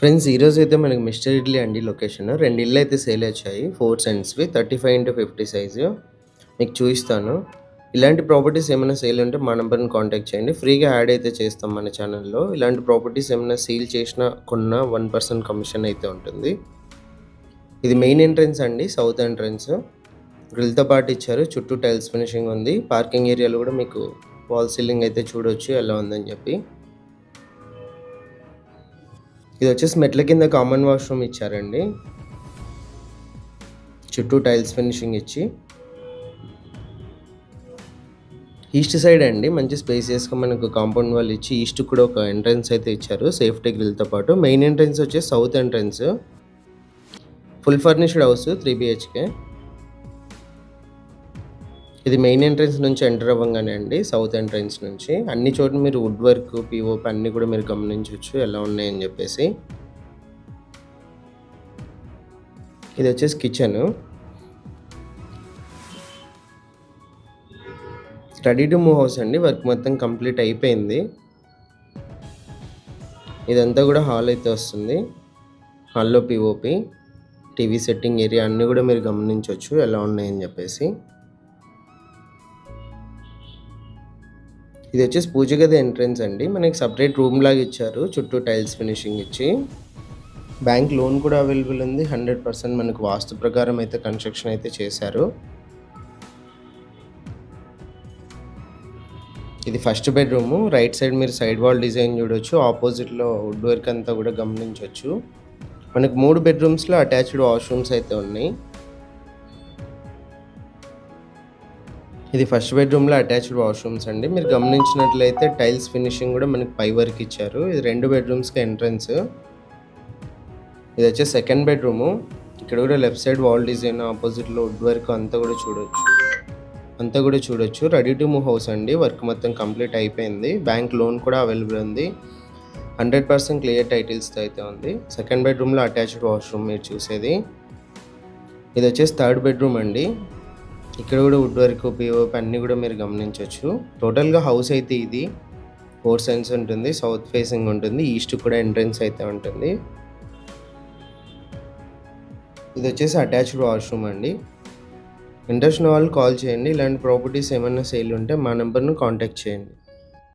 Friends ఈరోజు అయితే మనకి మిస్టర్ ఇడ్లీ అండి లొకేషన్. 2 ఇళ్ళు అయితే సేల్ వచ్చాయి. 4 సెంట్స్‌వి 35x50 సైజు. మీకు చూయిస్తాను. ఇలాంటి ప్రాపర్టీస్ ఏమైనా సేల్ ఉంటే మా నంబర్‌ని కాంటాక్ట్ చేయండి. ఫ్రీగా యాడ్ అయితే చేస్తాం మన ఛానల్‌లో. ఇలాంటి ప్రాపర్టీస్ ఏమైనా సేల్ చేసినా, కొన్నా 1% కమిషన్ అయితే ఉంటుంది. ఇది మెయిన్ ఎంట్రన్స్ అండి. South entrance. గ్రిల్‌తో పాటు ఇచ్చారు. చుట్టూ టైల్స్ ఫినిషింగ్ ఉంది. పార్కింగ్ ఏరియాలో కూడా మీకు వాల్ సీలింగ్ అయితే చూడొచ్చు ఎలా ఉందని చెప్పి. ఇది వచ్చేసి మెట్ల కింద కామన్ వాష్‌రూమ్ ఇచ్చారండి. చుట్టూ టైల్స్ ఫినిషింగ్ ఇచ్చి. ఈస్ట్ సైడ్ అండి మంచి స్పేసియస్‌గా మనకు కాంపౌండ్ వాల్ ఇచ్చి ఈస్ట్ కూడా ఒక ఎంట్రన్స్ అయితే ఇచ్చారు. సేఫ్టీ గ్రిల్‌తో పాటు. మెయిన్ ఎంట్రన్స్ వచ్చేసి south entrance. Full furnished house 3 BHK. ఇది మెయిన్ ఎంట్రన్స్ నుంచి ఎంటర్ అవ్వంగానే అండి సౌత్ ఎంట్రన్స్ నుంచి. అన్ని చోట్ల మీరు వుడ్ వర్క్, పీఓపీ అన్నీ కూడా మీరు గమనించొచ్చు ఎలా ఉన్నాయని చెప్పేసి. ఇది వచ్చేసి kitchen. Ready to move house అండి. వర్క్ మొత్తం కంప్లీట్ అయిపోయింది. ఇదంతా కూడా హాల్ అయితే వస్తుంది. హాల్‌లో పీఓపీ, టీవీ సెట్టింగ్ ఏరియా అన్నీ కూడా మీరు గమనించొచ్చు ఎలా ఉన్నాయని చెప్పేసి. ఇది వచ్చేసి పూజ గది ఎంట్రన్స్ అండి. మనకి సెపరేట్ రూమ్ లాగా ఇచ్చారు. చుట్టూ టైల్స్ ఫినిషింగ్ ఇచ్చి. బ్యాంక్ లోన్ కూడా అవైలబుల్ ఉంది. 100% మనకు వాస్తు ప్రకారం అయితే కన్స్ట్రక్షన్ అయితే చేశారు. ఇది ఫస్ట్ బెడ్రూము. రైట్ సైడ్ మీరు సైడ్ వాల్ డిజైన్ చూడొచ్చు. ఆపోజిట్‌లో వుడ్ వర్క్ అంతా కూడా గమనించొచ్చు. మనకు 3 బెడ్రూమ్స్‌లో అటాచ్డ్ వాష్‌రూమ్స్ అయితే ఉన్నాయి. ఇది ఫస్ట్ బెడ్రూమ్‌లో అటాచ్డ్ వాష్‌రూమ్స్ అండి. మీరు గమనించినట్లయితే టైల్స్ ఫినిషింగ్ కూడా మనకి పై వరకు ఇచ్చారు. ఇది 2 బెడ్రూమ్స్‌కి ఎంట్రన్స్. ఇది వచ్చేసి సెకండ్ బెడ్రూము. ఇక్కడ కూడా లెఫ్ట్ సైడ్ వాల్ డిజైన్, ఆపోజిట్‌లో వుడ్ వర్క్ అంతా కూడా చూడొచ్చు. రెడీ టు మూవ్ హౌస్ అండి. వర్క్ మొత్తం కంప్లీట్ అయిపోయింది. బ్యాంక్ లోన్ కూడా అవైలబుల్ ఉంది. 100% క్లియర్ టైటిల్స్‌తో అయితే ఉంది. సెకండ్ బెడ్రూమ్‌లో అటాచ్డ్ వాష్‌రూమ్ మీరు చూసేది. ఇది వచ్చేసి థర్డ్ బెడ్రూమ్ అండి. ఇక్కడ కూడా వుడ్ వర్క్, పీఓపీ అన్నీ కూడా మీరు గమనించొచ్చు. టోటల్‌గా హౌస్ అయితే ఇది 4 సెంట్స్ ఉంటుంది. సౌత్ ఫేసింగ్ ఉంటుంది. ఈస్ట్ కూడా ఎంట్రన్స్ అయితే ఉంటుంది. ఇది వచ్చేసి అటాచ్డ్ వాష్‌రూమ్ అండి. ఇంట్రెస్ట్ ఉన్న వాళ్ళు కాల్ చేయండి. ఇలాంటి ప్రాపర్టీస్ ఏమైనా సేల్ ఉంటే మా నెంబర్‌ను కాంటాక్ట్ చేయండి.